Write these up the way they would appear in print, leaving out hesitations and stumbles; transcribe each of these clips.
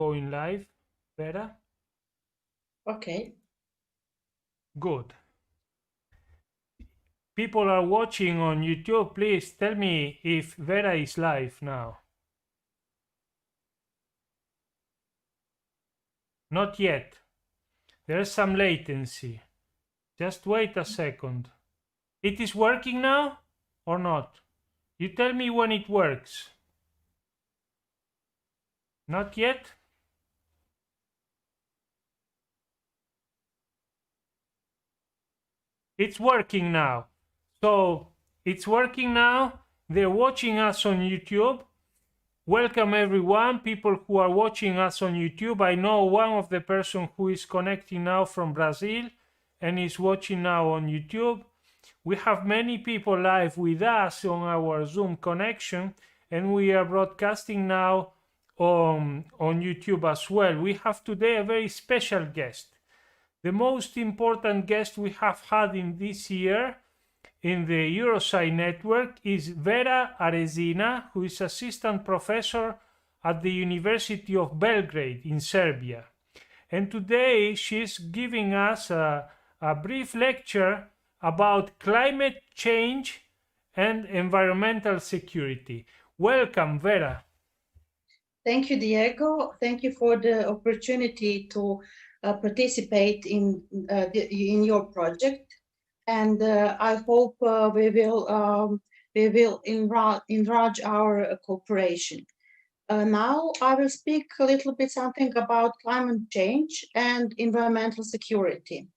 Going live, Vera? Okay. Good. People are watching on YouTube. Please tell me if Vera is live now. Not yet. There's some latency. Just wait a second. It is working now or not? You tell me when it works. Not yet? It's working now. So it's working now. They're watching us on YouTube. Welcome everyone, people who are watching us on YouTube. I know one of the person who is connecting now from Brazil and is watching now on YouTube. We have many people live with us on our Zoom connection, and we are broadcasting now on YouTube as well. We have today a very special guest. The most important guest we have had in this year in the Eurosci network is Vera Arezina, who is assistant professor at the University of Belgrade in Serbia. And today she's giving us a brief lecture about climate change and environmental security. Welcome, Vera. Thank you, Diego. Thank you for the opportunity to participate in your project, and I hope we will enlarge our cooperation. Now I will speak a little bit something about climate change and environmental security.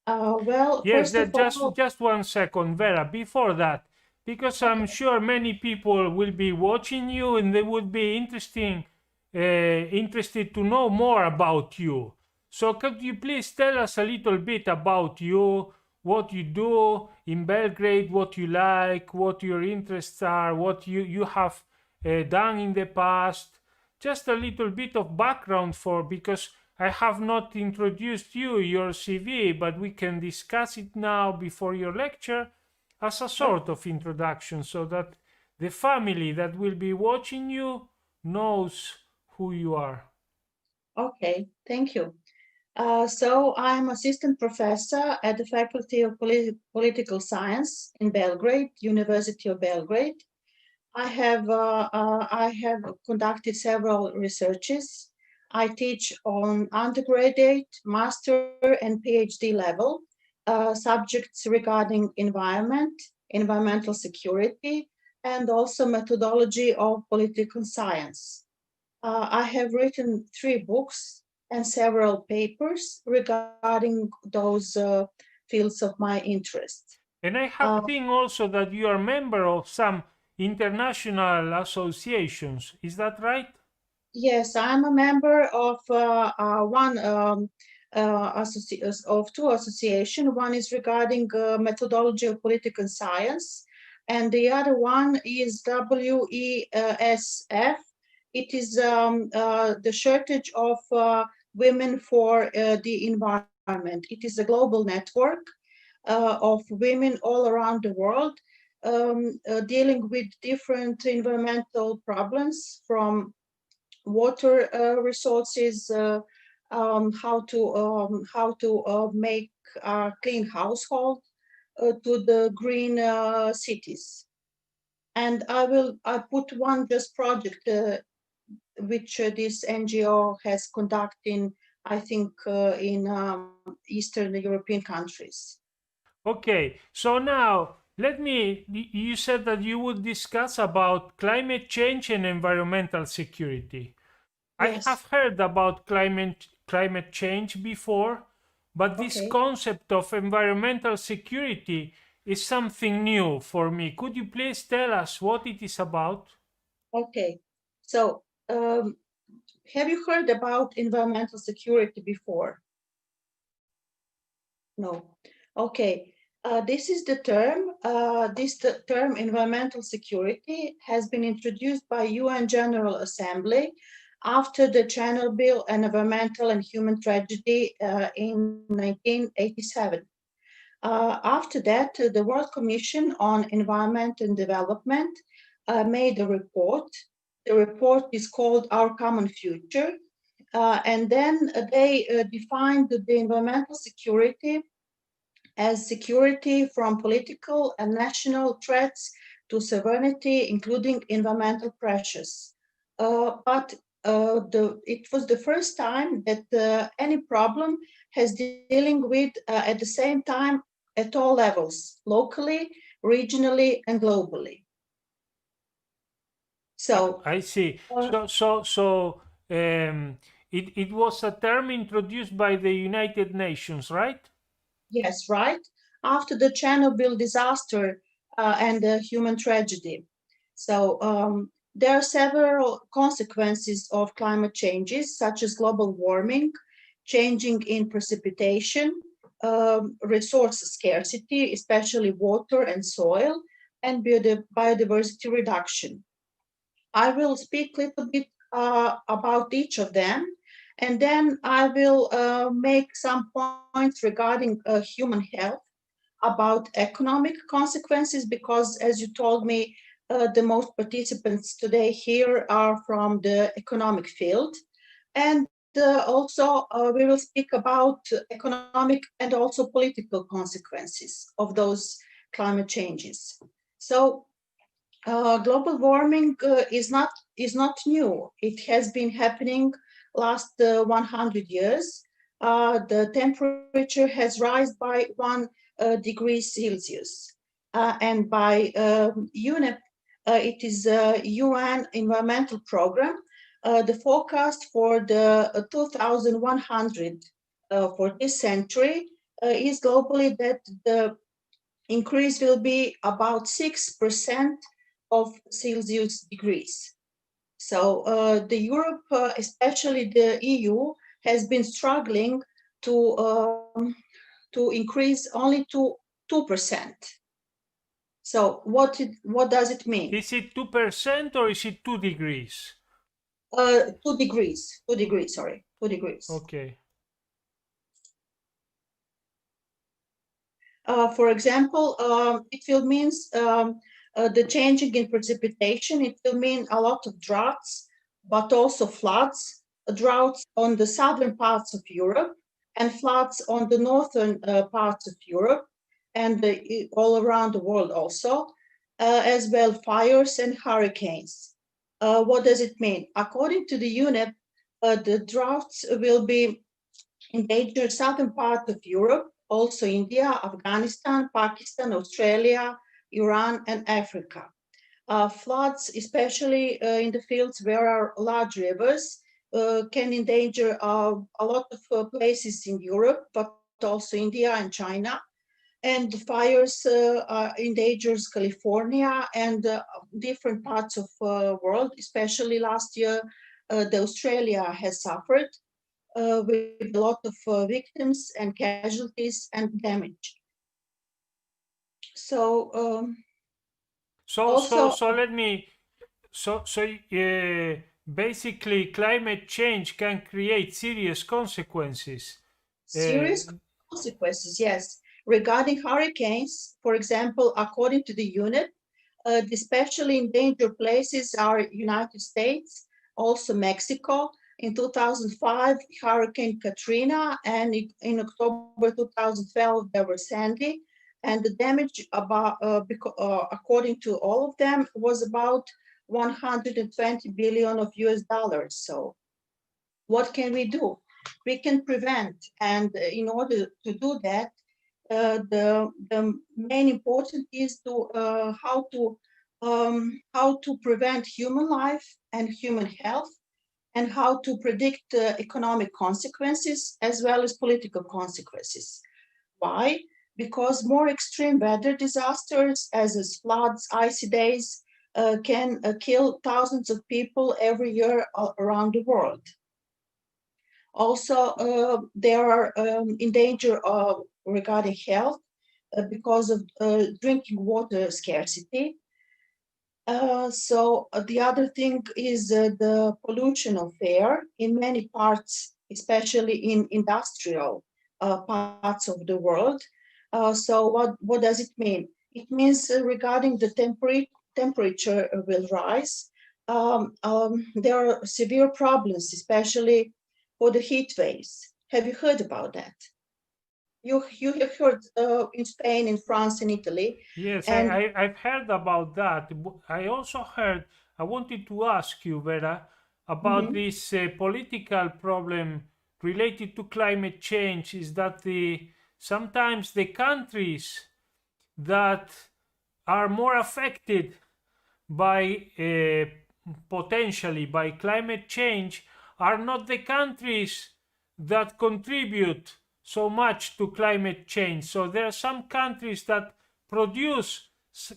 Well, Yes, first of all, just 1 second, Vera. Before that, because I'm okay. sure many people will be watching you and they would be interested to know more about you. So could you please tell us a little bit about you, what you do in Belgrade, what you like, what your interests are, what you have done in the past? Just a little bit of background for, because I have not introduced you, your CV, but we can discuss it now before your lecture as a sort of introduction so that the family that will be watching you knows who you are. Okay, thank you. So I'm assistant professor at the Faculty of Political Science in Belgrade, University of Belgrade. I have conducted several researches. I teach on undergraduate, master, and PhD level subjects regarding environment, environmental security, and also methodology of political science. I have written 3 books and several papers regarding those fields of my interest. And I have Uh, seen also that you are member of some international associations. Is that right? yes, I'm a member of one of 2 associations. One is regarding methodology of political science, and the other one is WESF. It is the shortage of women for the environment. It is a global network of women all around the world dealing with different environmental problems, from water resources, how to make a clean household, to the green cities. And I put one just project which this NGO has conducted, I think, in Eastern European countries. Okay, so now you said that you would discuss about climate change and environmental security. I Yes. have heard about climate change before, but this Okay. concept of environmental security is something new for me. Could you please tell us what it is about? Okay. So, have you heard about environmental security before? No. Okay. This is the term. This term, environmental security, has been introduced by UN General Assembly after the Chernobyl environmental and human tragedy in 1987. After that, the World Commission on Environment and Development made a report. The report is called Our Common Future. And then they defined the environmental security as security from political and national threats to sovereignty, including environmental pressures. But it was the first time that any problem has dealing with at the same time at all levels, locally, regionally, and globally. So I see. It was a term introduced by the United Nations, right? yes, right. After the Chernobyl disaster and the human tragedy. So there are several consequences of climate changes, such as global warming, changing in precipitation, resource scarcity, especially water and soil, and biodiversity reduction. I will speak a little bit about each of them, and then I will make some points regarding human health, about economic consequences, because as you told me, the most participants today here are from the economic field. And also we will speak about economic and also political consequences of those climate changes. So global warming is not new. It has been happening last 100 years. The temperature has risen by 1 degree Celsius, and by UNEP, it is a UN environmental program. The forecast for the 2100 for this century is globally that the increase will be about 6% of Celsius degrees. So the Europe, especially the EU, has been struggling to increase only to 2%. So what does it mean? Is it 2% or is it 2 degrees? 2 degrees, sorry, 2 degrees. Okay. For example, it will mean the changing in precipitation. It will mean a lot of droughts, but also floods, droughts on the southern parts of Europe and floods on the northern parts of Europe and all around the world also, as well fires and hurricanes. What does it mean? According to the UNEP, the droughts will be endanger southern part of Europe, also India, Afghanistan, Pakistan, Australia, Iran, and Africa. Floods, especially in the fields where are large rivers, can endanger a lot of places in Europe, but also India and China. And fires endangers California and different parts of world, especially last year, the Australia has suffered with a lot of victims and casualties and damage. So also Let me. Basically, climate change can create serious consequences. serious consequences, yes. Regarding hurricanes, for example, according to the UNEP, the especially endangered places are United States, also Mexico. In 2005, Hurricane Katrina, and in October 2012, there was Sandy. And the damage, according to all of them, was about 120 billion of US dollars. So what can we do? We can prevent, and in order to do that, the main important is to how to prevent human life and human health, and how to predict economic consequences as well as political consequences. Why? Because more extreme weather disasters, as floods, icy days, can kill thousands of people every year around the world. Also, they are in danger of regarding health because of drinking water scarcity. So the other thing is the pollution of air in many parts, especially in industrial parts of the world. So what does it mean? It means regarding the temperature will rise. There are severe problems, especially for the heat waves. Have you heard about that? You have heard in Spain, in France, in Italy. Yes, And I've heard about that. I also heard, I wanted to ask you, Vera, about Mhm. this political problem related to climate change, is that sometimes the countries that are more affected by potentially by climate change are not the countries that contribute so much to climate change. So there are some countries that produce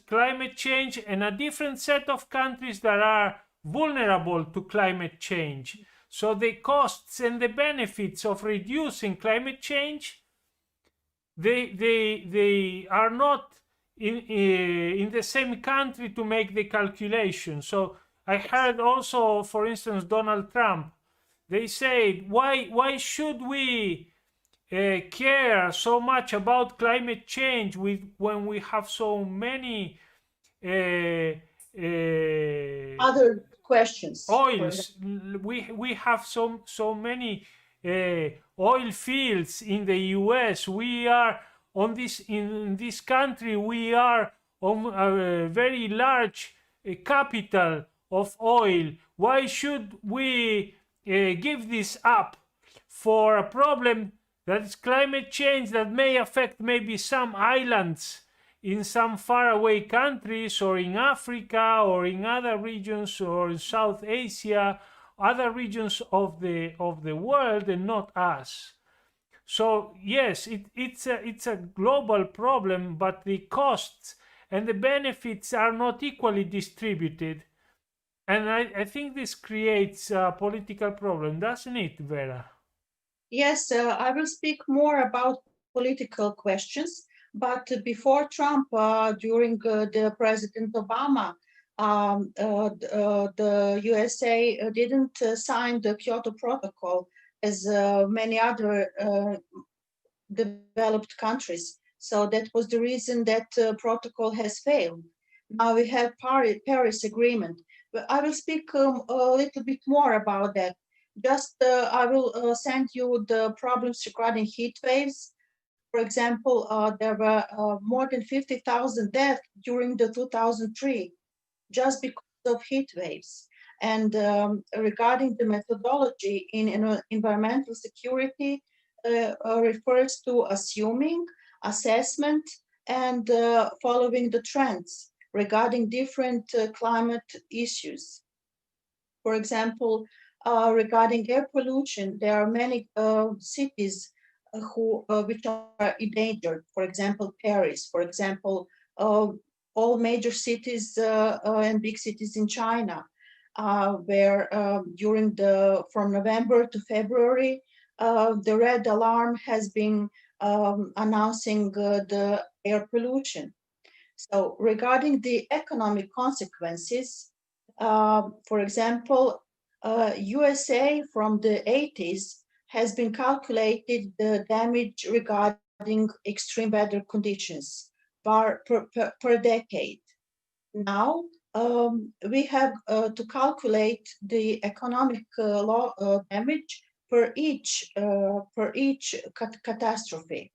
climate change and a different set of countries that are vulnerable to climate change. So the costs and the benefits of reducing climate change, they are not in the same country to make the calculation. So I heard also, for instance, Donald Trump, they said, why should we care so much about climate change when we have so many uh, other questions, for example. oils. We have so many oil fields in the US. We are on this in this country. We are on a very large capital of oil. Why should we give this up for a problem that is climate change that may affect maybe some islands in some faraway countries, or in Africa, or in other regions, or in South Asia, other regions of the world, and not us? So yes, it's a global problem, but the costs and the benefits are not equally distributed, and I think this creates a political problem, doesn't it, Vera? Yes, I will speak more about political questions. But before Trump, during the President Obama, the USA didn't sign the Kyoto Protocol as many other developed countries. So that was the reason that protocol has failed. Now we have Paris Agreement. But I will speak a little bit more about that. Just I will send you the problems regarding heat waves. For example, there were more than 50,000 deaths during the 2003 just because of heat waves. And regarding the methodology in environmental security, refers to assuming, assessment, and following the trends regarding different climate issues. For example, regarding air pollution, there are many cities which are endangered. For example, Paris. For example, all major cities and big cities in China, where from November to February, the red alarm has been announcing the air pollution. So regarding the economic consequences, for example, USA from the 80s has been calculated the damage regarding extreme weather conditions per decade. Now we have to calculate the economic damage per each catastrophe.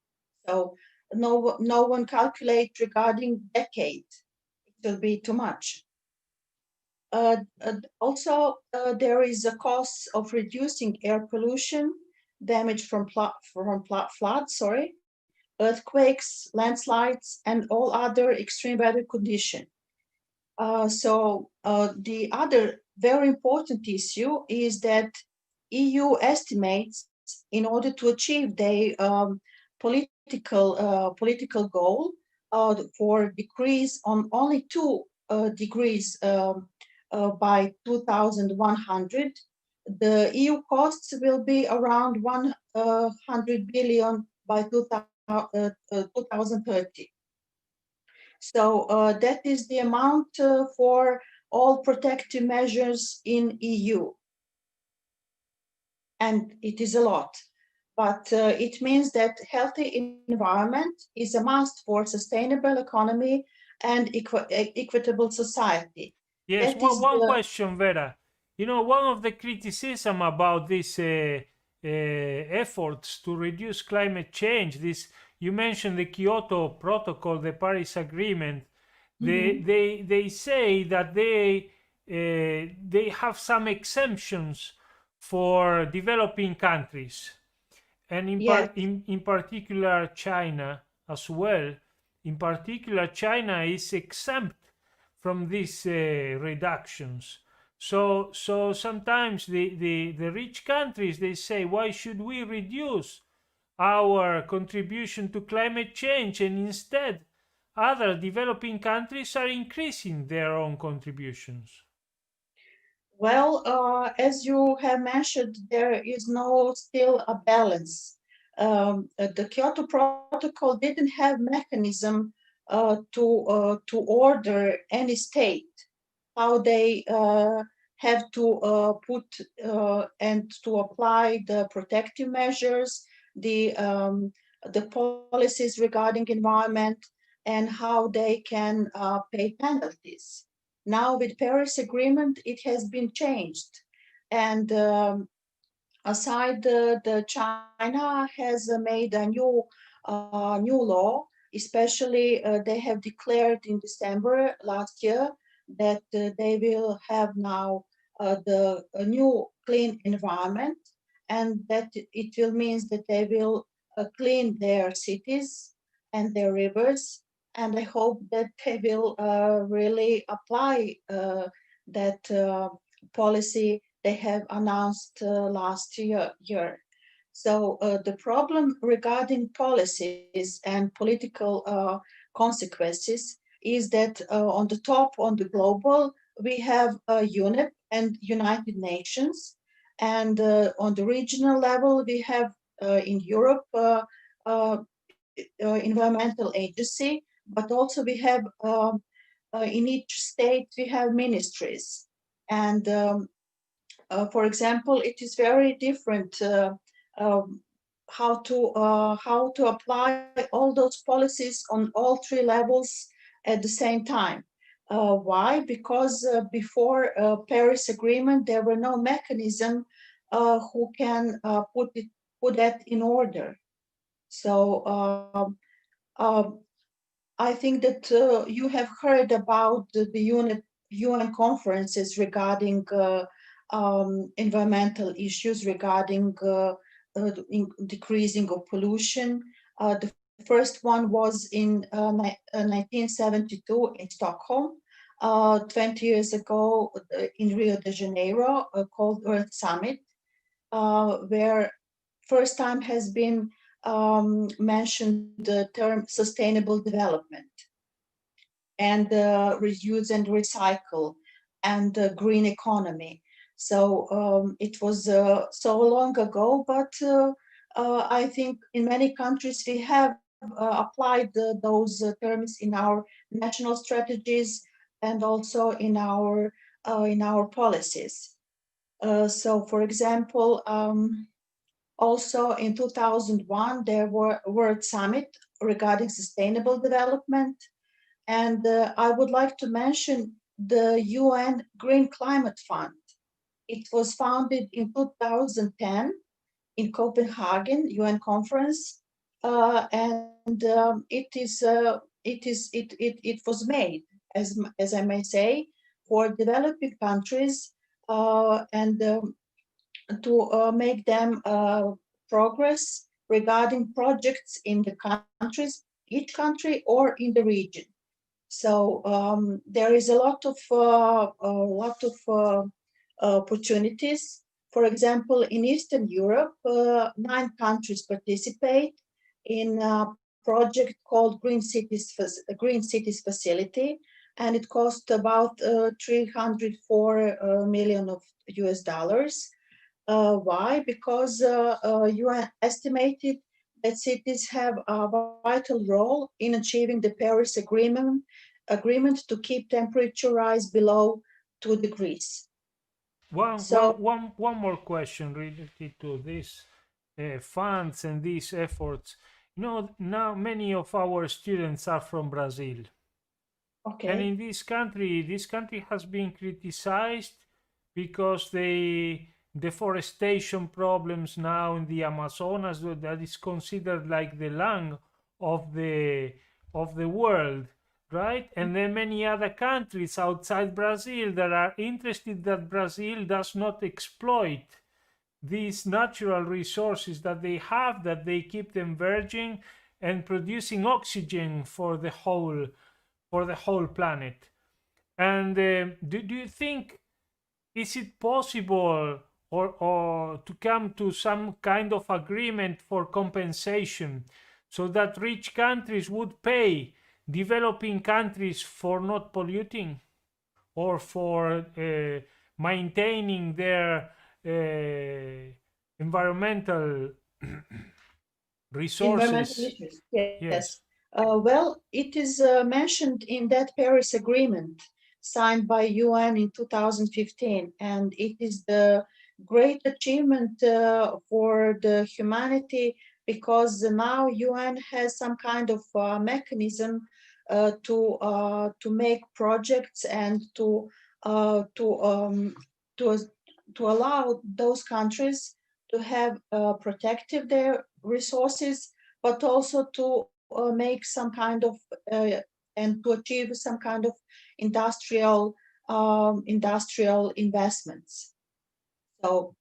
So no one calculate regarding decade. It will be too much. Also, there is a cost of reducing air pollution, damage from floods, earthquakes, landslides, and all other extreme weather conditions. So the other very important issue is that EU estimates in order to achieve the political goal for decrease on only 2 degrees by 2100, the EU costs will be around 100 billion by 2030. So that is the amount for all protective measures in EU. And it is a lot. But it means that healthy environment is a must for sustainable economy and equitable society. Yes, That is one question, Vera. You know, one of the criticism about this efforts to reduce climate change. This, you mentioned the Kyoto Protocol, the Paris Agreement. They say that they have some exemptions for developing countries, and Yes. in particular China as well. In particular, China is exempt from these reductions. So sometimes the rich countries, they say, why should we reduce our contribution to climate change, and instead other developing countries are increasing their own contributions? Well, as you have mentioned, there is no still a balance. The Kyoto Protocol didn't have mechanism to order any state how they have to put and to apply the protective measures, the policies regarding environment, and how they can pay penalties. Now with Paris Agreement, it has been changed, and aside the China has made a new law. Especially, they have declared in December last year that they will have now a new clean environment, and that it will means that they will clean their cities and their rivers. And I hope that they will really apply that policy they have announced last year. So the problem regarding policies and political consequences is that on the top, on the global, we have UNEP and United Nations, and on the regional level, we have in Europe uh, environmental agency, but also we have in each state we have ministries, and for example, it is very different um, how to apply all those policies on all three levels at the same time. Why? Because before Paris Agreement, there were no mechanism who can put that in order. So um, I think that you have heard about the UN conferences regarding environmental issues, regarding decreasing of pollution. The first one was in 1972 in Stockholm, 20 years ago in Rio de Janeiro, called Earth Summit, where first time has been mentioned the term sustainable development and reuse and recycle and green economy. So it was so long ago, but I think in many countries we have applied those terms in our national strategies and also in our policies. So, for example, also in 2001, there were World Summit regarding sustainable development. And I would like to mention the UN Green Climate Fund. It was founded in 2010 in Copenhagen UN conference, and it was made, as I may say, for developing countries and to make them progress regarding projects in the countries, each country or in the region. So there is a lot of opportunities. For example, in Eastern Europe, 9 countries participate in a project called Green Cities Facility, and it cost about 304 million of US dollars. Why? Because UN estimated that cities have a vital role in achieving the Paris agreement to keep temperature rise below 2 degrees. So, One more question related to these funds and these efforts. You know, now many of our students are from Brazil, and okay, in this country has been criticized because deforestation problems now in the Amazonas, that is considered like the lung of the world, right? And then many other countries outside Brazil that are interested that Brazil does not exploit these natural resources that they have, that they keep them virgin and producing oxygen for the whole planet. And do you think, is it possible or to come to some kind of agreement for compensation so that rich countries would pay developing countries for not polluting or for maintaining their environmental resources? Environmental issues, yes. Yes. Well, it is mentioned in that Paris Agreement signed by UN in 2015, and it is the great achievement for the humanity because now UN has some kind of mechanism to make projects and to allow those countries to have protective their resources, but also to make some kind of and to achieve some kind of industrial investments. So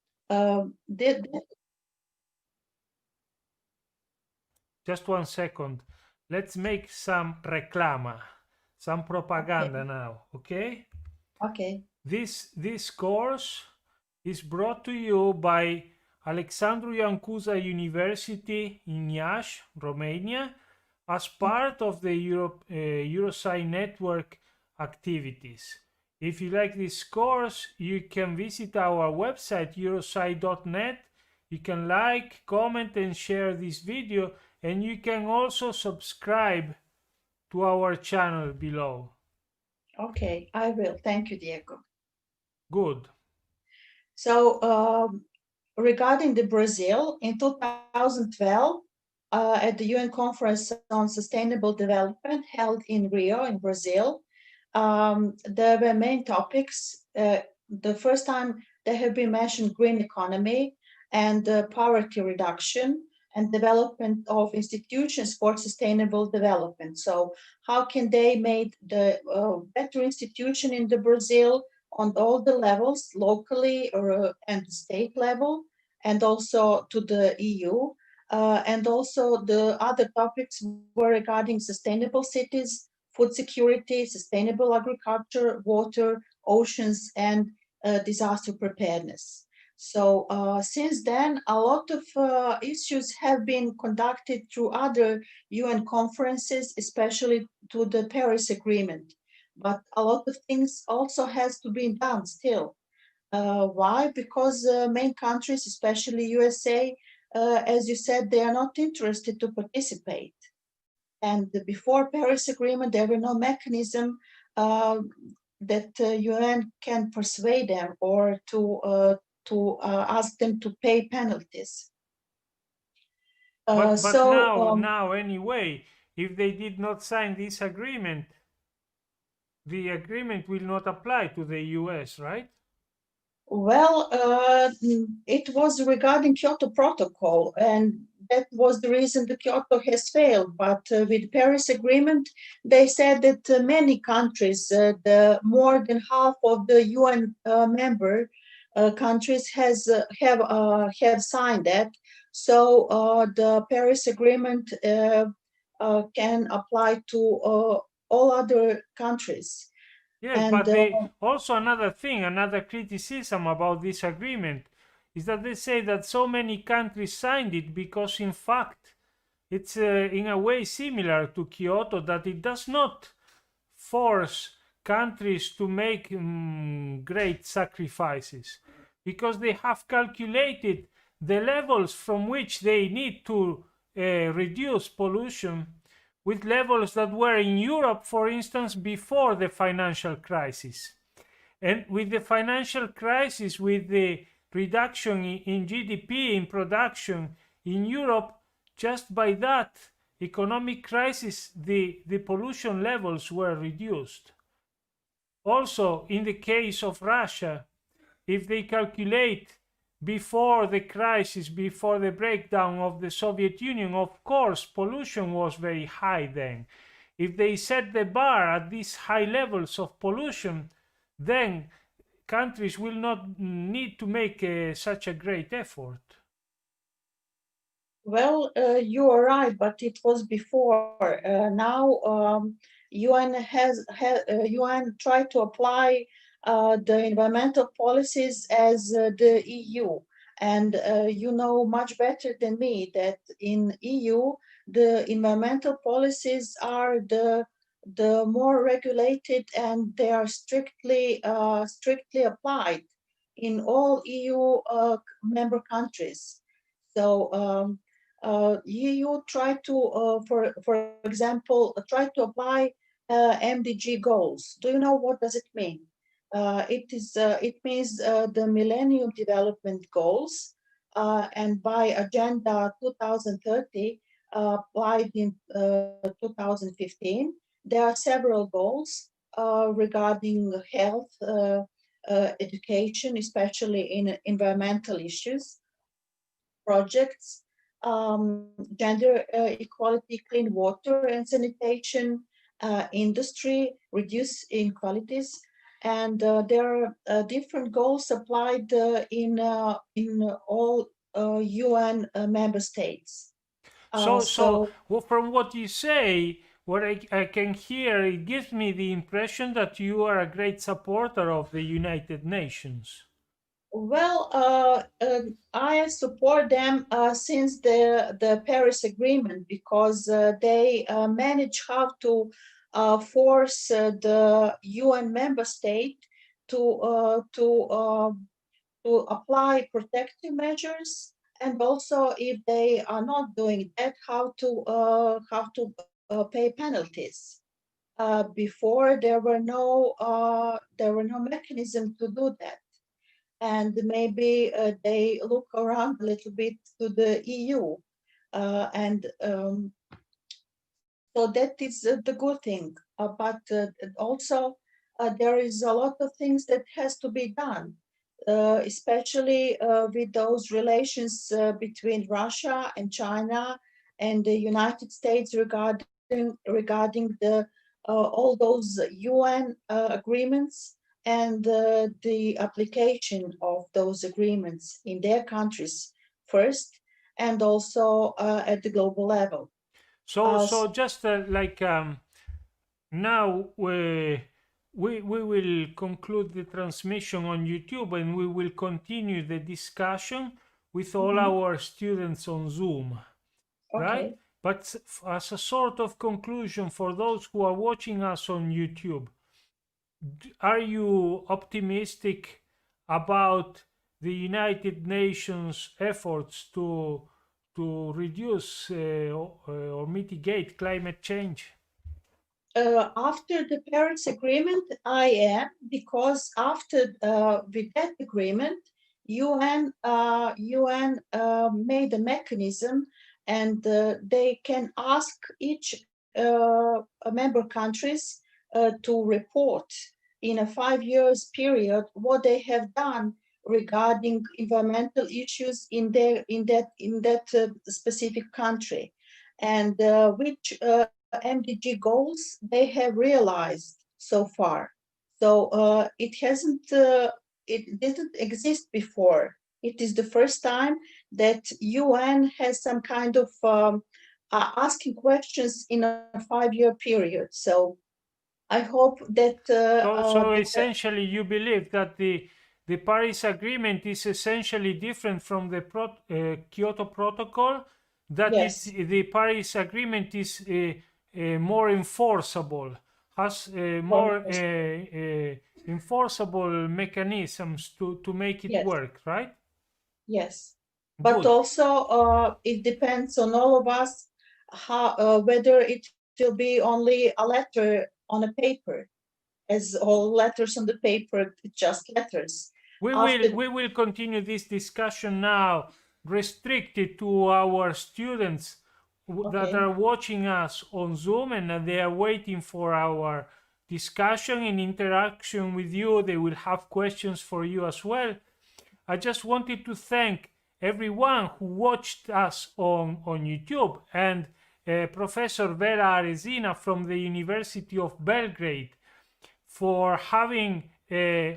just 1 second. Let's make some reclama, some propaganda now, okay? Okay. This course is brought to you by Alexandru Ioan Cuza University in Iași, Romania, as part of the Eurosci network activities. If you like this course, you can visit our website eurosci.net. You can like, comment and share this video, and you can also subscribe to our channel below. Okay, I will. Thank you, Diego. Good. So regarding the Brazil, in 2012, at the UN Conference on Sustainable Development held in Rio, in Brazil, there were main topics. The first time there have been mentioned green economy and poverty reduction and development of institutions for sustainable development. So how can they make the better institution in the Brazil on all the levels, locally or and state level, and also to the EU. And also the other topics were regarding sustainable cities, food security, sustainable agriculture, water, oceans, and disaster preparedness. So since then, a lot of issues have been conducted through other UN conferences, especially to the Paris Agreement. But a lot of things also has to be done still. Why? Because main countries, especially USA, as you said, they are not interested to participate. And before Paris Agreement, there were no mechanism that UN can persuade them or to ask them to pay penalties. But now anyway, if they did not sign this agreement, the agreement will not apply to the US, right? Well, it was regarding Kyoto Protocol, and that was the reason the Kyoto has failed. But with Paris Agreement, they said that many countries, the more than half of the UN member countries have signed that. So the Paris Agreement can apply to all other countries. Yes, And, but also another thing, another criticism about this agreement is that they say that so many countries signed it because in fact it's in a way similar to Kyoto, that it does not force countries to make great sacrifices, because they have calculated the levels from which they need to reduce pollution with levels that were in Europe, for instance, before the financial crisis. And with the financial crisis, with the reduction in GDP, in production in Europe, just by that economic crisis, the pollution levels were reduced. Also, in the case of Russia, if they calculate before the crisis, before the breakdown of the Soviet Union, of course, pollution was very high then. If they set the bar at these high levels of pollution, then countries will not need to make such a great effort. Well, you are right, but it was before. Now, UN tried to apply the environmental policies as the EU, and you know much better than me that in EU the environmental policies are the more regulated, and they are strictly applied in all EU member countries. So. EU try to, for example, try to apply MDG goals. Do you know what does it mean? It means the Millennium Development Goals, and by Agenda 2030, applied in 2015, there are several goals regarding health, education, especially in environmental issues, projects, gender equality, clean water and sanitation, industry, reduce inequalities, and there are different goals applied in all UN member states. So well, from what you say, what I can hear, it gives me the impression that you are a great supporter of the United Nations. Well, I support them since the Paris Agreement, because they manage how to force the UN member state to apply protective measures, and also if they are not doing that, how to pay penalties. Before there were no mechanism to do that, and maybe they look around a little bit to the EU, and so that is the good thing. But also there is a lot of things that has to be done, especially with those relations between Russia and China and the United States regarding the all those UN agreements, and the application of those agreements in their countries first, and also at the global level. So just like now we will conclude the transmission on YouTube, and we will continue the discussion with all our students on Zoom, right? Okay. But as a sort of conclusion for those who are watching us on YouTube, are you optimistic about the United Nations efforts to reduce or mitigate climate change? After the Paris Agreement, I am, because after with that agreement, UN made a mechanism, and they can ask each member countries to report in a 5 years period what they have done regarding environmental issues in that specific country, and which MDG goals they have realized so far. So it didn't exist before. It is the first time that UN has some kind of asking questions in a 5 year period. So I hope that. So essentially, you believe that the Paris Agreement is essentially different from the Kyoto Protocol. That Yes. the Paris Agreement is more enforceable, has more enforceable mechanisms to make it Yes. work, right? Yes, but Good. also it depends on all of us how whether it will be only a letter on a paper, as all letters on the paper, just letters. We After will continue this discussion now, restricted to our students that Okay. are watching us on Zoom, and they are waiting for our discussion and interaction with you. They will have questions for you as well. I just wanted to thank everyone who watched us on YouTube, and Professor Vera Arezina from the University of Belgrade for having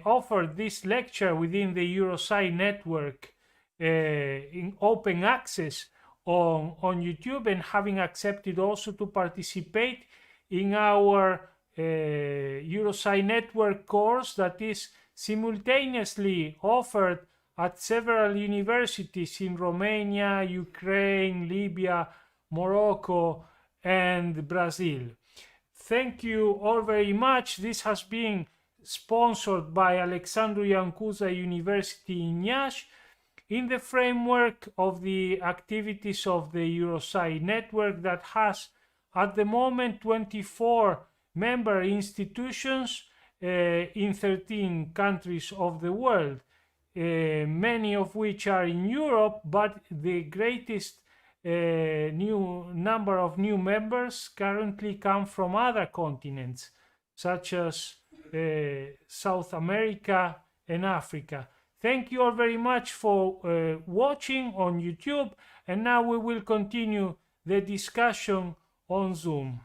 offered this lecture within the Eurosci network in open access on YouTube, and having accepted also to participate in our Eurosci network course that is simultaneously offered at several universities in Romania, Ukraine, Libya, Morocco, and Brazil. Thank you all very much. This has been sponsored by Alexandru Iancuza University in Iași in the framework of the activities of the Eurosci network that has at the moment 24 member institutions in 13 countries of the world, many of which are in Europe, but the greatest new number of new members currently come from other continents, such as South America and Africa. Thank you all very much for watching on YouTube, and now we will continue the discussion on Zoom.